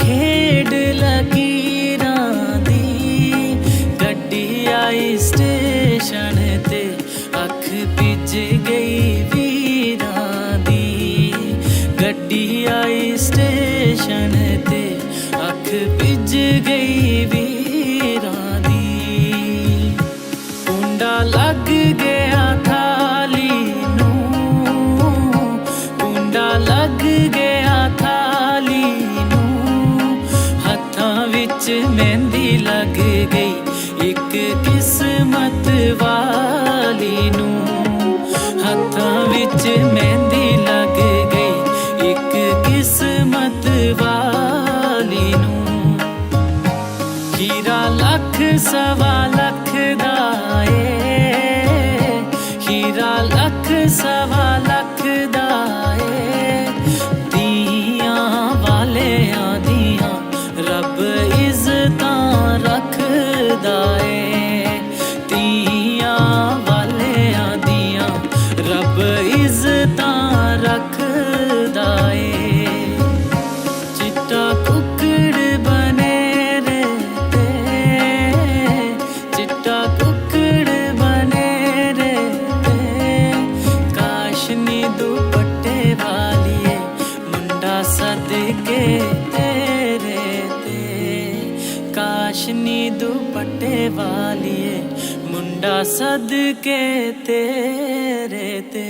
खेड लकीरां दी गड्डी आई स्टेशन ते अख पिज गई वीरां दी गड्डी आई स्टेशन ते अख पिज गई वीरां दी कुंडा लग गया थाली नूं कुंडा लग गया थाली विच मेहंदी लग गई एक किस्मत वाली नूं हत्थां विच मेहंदी लग गई एक किस्मत वाली नूं हीरा लख सवा लख दा ए हीरा लख सवा लख दा ए दियां वालियां दियां रब इज़्ज़तां रखदा ए तियां वालियां दियां रब इज़्ज़तां रखदा ए चिट्टा कुक्कड़ बने रे ते चिट्टा कुक्कड़ बने रे ते काशनी दुपट्टे वालिए मुंडा सदके काशनी दुपट्टे वालिए मुंडा सदके तेरे ते।